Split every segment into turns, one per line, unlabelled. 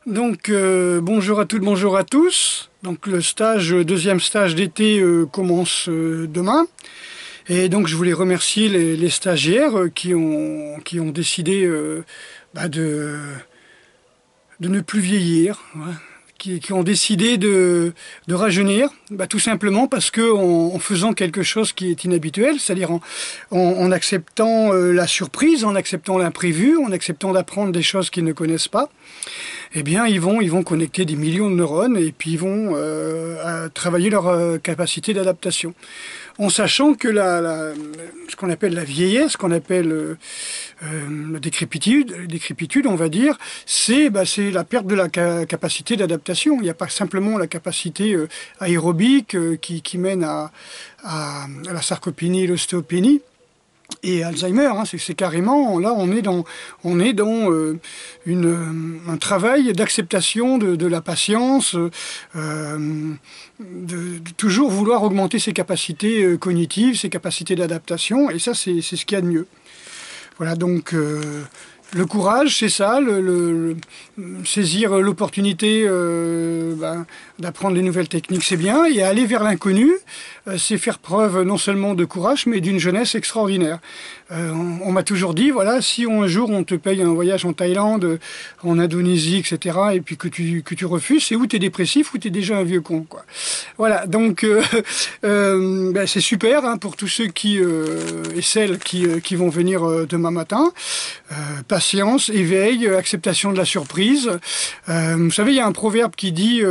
Donc bonjour à toutes, bonjour à tous. Donc le deuxième stage d'été commence demain. Et donc je voulais remercier les stagiaires qui ont décidé de ne plus vieillir, hein, qui ont décidé de rajeunir, tout simplement parce que en faisant quelque chose qui est inhabituel, c'est-à-dire en acceptant la surprise, en acceptant l'imprévu, en acceptant d'apprendre des choses qu'ils ne connaissent pas, eh bien ils vont connecter des millions de neurones et puis ils vont travailler leur capacité d'adaptation. En sachant que ce qu'on appelle la vieillesse, ce qu'on appelle la décrépitude, on va dire, c'est la perte de la capacité d'adaptation. Il n'y a pas simplement la capacité aérobique qui mène à la sarcopénie, l'ostéopénie et Alzheimer, hein, c'est carrément, là on est dans un travail d'acceptation de la patience, de toujours vouloir augmenter ses capacités cognitives, ses capacités d'adaptation, et ça c'est ce qu'il y a de mieux. Voilà, donc le courage, c'est ça, saisir l'opportunité d'apprendre les nouvelles techniques, c'est bien, et aller vers l'inconnu, c'est faire preuve non seulement de courage, mais d'une jeunesse extraordinaire. On m'a toujours dit, voilà, si un jour on te paye un voyage en Thaïlande, en Indonésie, etc., et puis que tu refuses, c'est où tu es dépressif ou tu es déjà un vieux con, quoi. Voilà, donc c'est super hein, pour tous ceux et celles qui vont venir demain matin. Patience, éveil, acceptation de la surprise. Vous savez, il y a un proverbe qui dit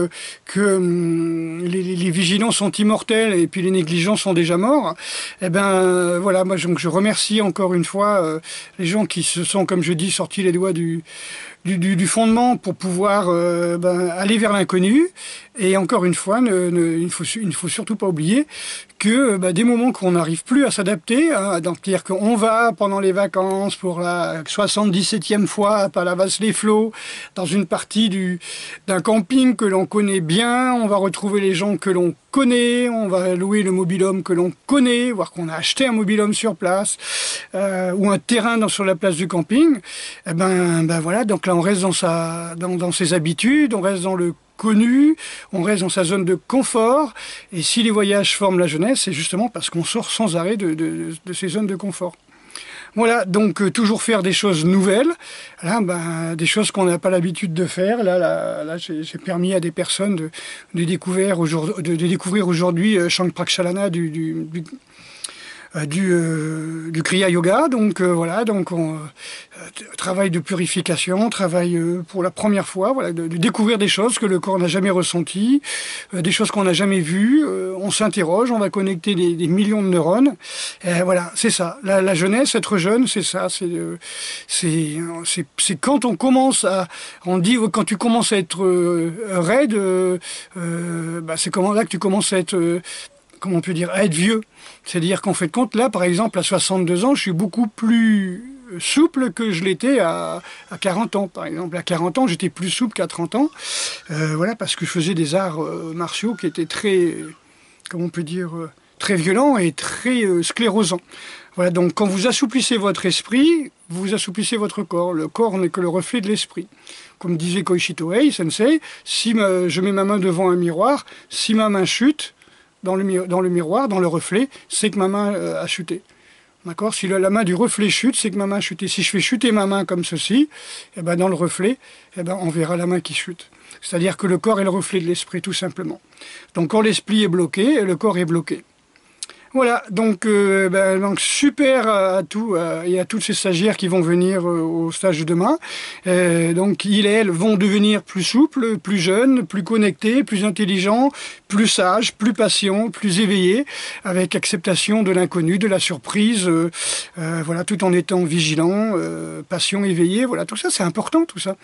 que les vigilants sont immortels et puis les négligents sont déjà morts. Eh ben voilà, moi je remercie encore une fois les gens qui se sont, comme je dis, sortis les doigts du fondement pour pouvoir aller vers l'inconnu. Et encore une fois, il ne faut surtout pas oublier que des moments qu'on n'arrive plus à s'adapter, hein, c'est-à-dire qu'on va pendant les vacances pour la 77e fois à Palavas-les-Flots, dans une partie d'un camping que l'on connaît bien, on va retrouver les gens que l'on connaît, on va louer le mobil-home que l'on connaît, voire qu'on a acheté un mobil-home sur place, ou un terrain sur la place du camping. Et voilà, donc là on reste dans ses habitudes, on reste dans le connu, on reste dans sa zone de confort, et si les voyages forment la jeunesse, c'est justement parce qu'on sort sans arrêt de ces zones de confort. Voilà, donc toujours faire des choses nouvelles, là, des choses qu'on n'a pas l'habitude de faire. Là j'ai permis à des personnes de découvrir aujourd'hui Shank Prakshalana du Kriya Yoga, donc voilà, donc travail de purification, travail pour la première fois, voilà, de découvrir des choses que le corps n'a jamais ressenties, des choses qu'on n'a jamais vues, on s'interroge, on va connecter des millions de neurones, et voilà, c'est ça, la jeunesse, être jeune, c'est ça, c'est quand on commence on dit quand tu commences à être raide, c'est là que tu commences à être comment on peut dire, à être vieux. C'est-à-dire qu'en fait compte, là, par exemple, à 62 ans, je suis beaucoup plus souple que je l'étais à 40 ans, par exemple. À 40 ans, j'étais plus souple qu'à 30 ans. Voilà, parce que je faisais des arts martiaux qui étaient très, comment on peut dire, très violents et très sclérosants. Voilà, donc quand vous assouplissez votre esprit, vous assouplissez votre corps. Le corps n'est que le reflet de l'esprit. Comme disait Koichi Tohei, sensei, si je mets ma main devant un miroir, si ma main chute, dans le miroir, dans le reflet, c'est que ma main a chuté. D'accord ? Si la main du reflet chute, c'est que ma main a chuté. Si je fais chuter ma main comme ceci, dans le reflet, on verra la main qui chute. C'est-à-dire que le corps est le reflet de l'esprit, tout simplement. Donc quand l'esprit est bloqué, le corps est bloqué. Voilà, donc super à tous et à toutes ces stagiaires qui vont venir au stage de demain. Donc ils et elles vont devenir plus souples, plus jeunes, plus connectés, plus intelligents, plus sages, plus patients, plus éveillés, avec acceptation de l'inconnu, de la surprise, voilà, tout en étant vigilants, patient, éveillé. Voilà, tout ça c'est important, tout ça.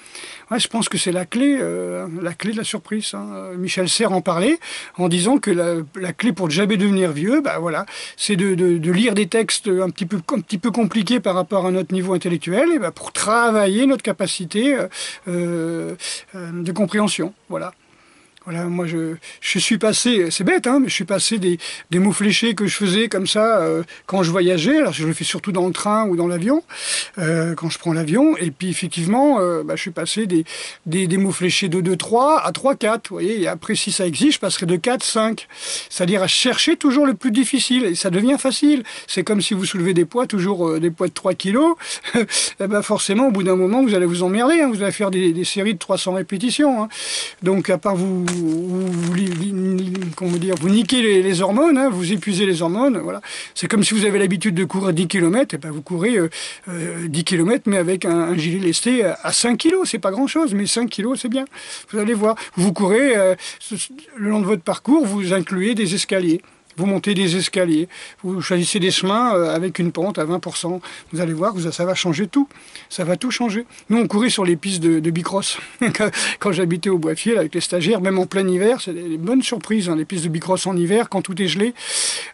Ouais, je pense que c'est la clé de la surprise. Hein. Michel Serres en parlait en disant que la clé pour ne jamais devenir vieux, voilà, c'est de lire des textes un petit peu compliqués par rapport à notre niveau intellectuel, et pour travailler notre capacité de compréhension. Voilà. Voilà, moi je suis passé, c'est bête, hein, mais je suis passé des mots fléchés que je faisais comme ça quand je voyageais. Alors je le fais surtout dans le train ou dans l'avion, quand je prends l'avion. Et puis effectivement, je suis passé des mots fléchés de 2-3 à 3-4. Vous voyez, et après si ça existe, je passerai de 4-5. C'est-à-dire à chercher toujours le plus difficile. Et ça devient facile. C'est comme si vous soulevez des poids, toujours des poids de 3 kilos. Et ben forcément, au bout d'un moment, vous allez vous emmerder. Hein, vous allez faire des séries de 300 répétitions. Hein. Donc à part comment dire, vous niquez les hormones, hein, vous épuisez les hormones, voilà. C'est comme si vous avez l'habitude de courir 10 km, et ben vous courez 10 km, mais avec un gilet lesté à 5 kg, c'est pas grand-chose, mais 5 kg, c'est bien. Vous allez voir, vous courez, le long de votre parcours, vous incluez des escaliers. Vous montez des escaliers, vous choisissez des chemins avec une pente à 20%. Vous allez voir, ça va changer tout. Ça va tout changer. Nous, on courait sur les pistes de bicross. Quand j'habitais au Bois-Fiel avec les stagiaires, même en plein hiver, c'est des bonnes surprises, hein, les pistes de bicross en hiver, quand tout est gelé.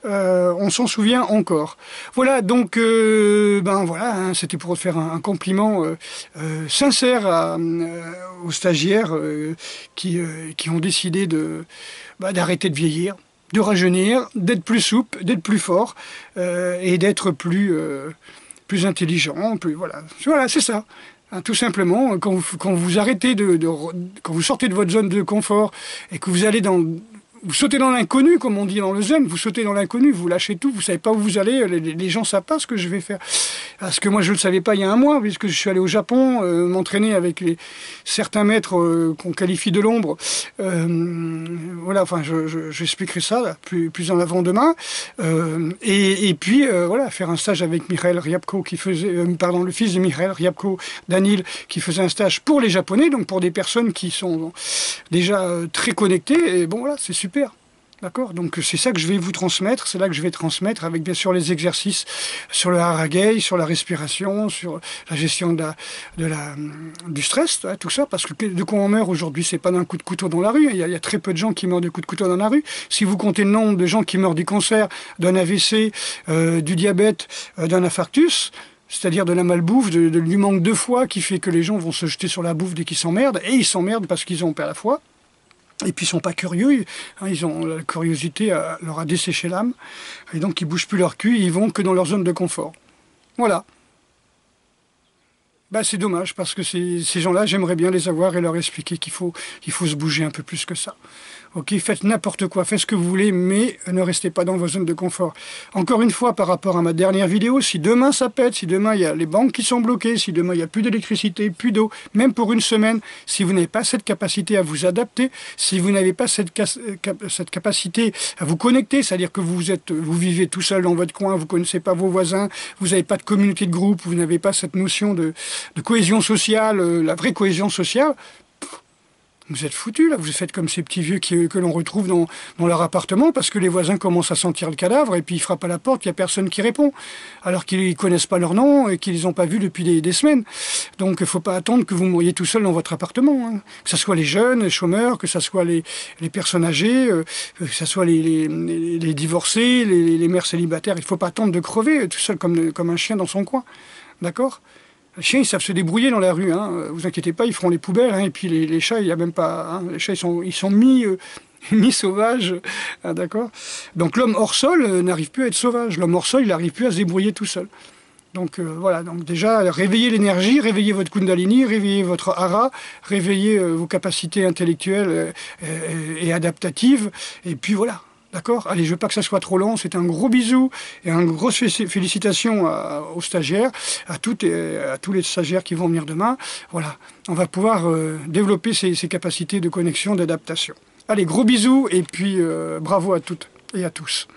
On s'en souvient encore. Voilà, donc, voilà, hein, c'était pour faire un compliment sincère aux stagiaires qui ont décidé d'arrêter de vieillir, de rajeunir, d'être plus souple, d'être plus fort et d'être plus intelligent. Voilà, c'est ça. Hein, tout simplement, quand vous arrêtez quand vous sortez de votre zone de confort et que vous allez vous sautez dans l'inconnu, comme on dit dans le zen, vous sautez dans l'inconnu, vous lâchez tout, vous savez pas où vous allez, les gens savent pas ce que je vais faire. Parce que moi je le savais pas il y a un mois, puisque je suis allé au Japon m'entraîner avec certains maîtres qu'on qualifie de l'ombre. Voilà, enfin j'expliquerai ça là, plus en avant demain. Et puis voilà, faire un stage avec Mikhail Ryabko qui faisait, le fils de Mikhail Ryabko, Danil, qui faisait un stage pour les Japonais, donc pour des personnes qui sont déjà très connectées. Et bon voilà, c'est super. D'accord. Donc c'est ça que je vais vous transmettre, c'est là que je vais transmettre avec bien sûr les exercices sur le haragei, sur la respiration, sur la gestion du stress, tout ça, parce que de quoi on meurt aujourd'hui, c'est pas d'un coup de couteau dans la rue, il y a très peu de gens qui meurent de coups de couteau dans la rue. Si vous comptez le nombre de gens qui meurent du cancer, d'un AVC, du diabète, d'un infarctus, c'est-à-dire de la malbouffe, du manque de foi qui fait que les gens vont se jeter sur la bouffe dès qu'ils s'emmerdent, et ils s'emmerdent parce qu'ils ont perdu la foi. Et puis ils sont pas curieux, hein, la curiosité leur a desséché l'âme, et donc ils bougent plus leur cul, ils vont que dans leur zone de confort. Voilà. C'est dommage, parce que ces gens-là, j'aimerais bien les avoir et leur expliquer qu'il faut se bouger un peu plus que ça. Ok, faites n'importe quoi, faites ce que vous voulez, mais ne restez pas dans vos zones de confort. Encore une fois, par rapport à ma dernière vidéo, si demain ça pète, si demain il y a les banques qui sont bloquées, si demain il n'y a plus d'électricité, plus d'eau, même pour une semaine, si vous n'avez pas cette capacité à vous adapter, si vous n'avez pas cette capacité à vous connecter, c'est-à-dire que vous vivez tout seul dans votre coin, vous ne connaissez pas vos voisins, vous n'avez pas de communauté de groupe, vous n'avez pas cette notion de cohésion sociale, la vraie cohésion sociale, vous êtes foutus, là. Vous faites comme ces petits vieux que l'on retrouve dans leur appartement parce que les voisins commencent à sentir le cadavre et puis ils frappent à la porte, il n'y a personne qui répond. Alors qu'ils ne connaissent pas leur nom et qu'ils ne les ont pas vus depuis des semaines. Donc il ne faut pas attendre que vous mouriez tout seul dans votre appartement. Hein. Que ce soit les jeunes, les chômeurs, que ce soit les personnes âgées, que ce soit les divorcés, les mères célibataires. Il ne faut pas attendre de crever tout seul comme un chien dans son coin. D'accord ? Les chiens, ils savent se débrouiller dans la rue, hein. Vous inquiétez pas, ils feront les poubelles, hein. Et puis les chats, il y a même pas, hein. Les chats, ils sont mi-sauvages, hein, d'accord. Donc l'homme hors sol n'arrive plus à être sauvage. L'homme hors sol, il n'arrive plus à se débrouiller tout seul. Donc voilà, donc déjà, réveillez l'énergie, réveillez votre Kundalini, réveillez votre Hara, réveillez vos capacités intellectuelles et adaptatives, et puis voilà. D'accord ? Allez, je veux pas que ça soit trop long. C'est un gros bisou et une grosse félicitations aux stagiaires, à tous les stagiaires qui vont venir demain. Voilà, on va pouvoir développer ces capacités de connexion, d'adaptation. Allez, gros bisous et puis bravo à toutes et à tous.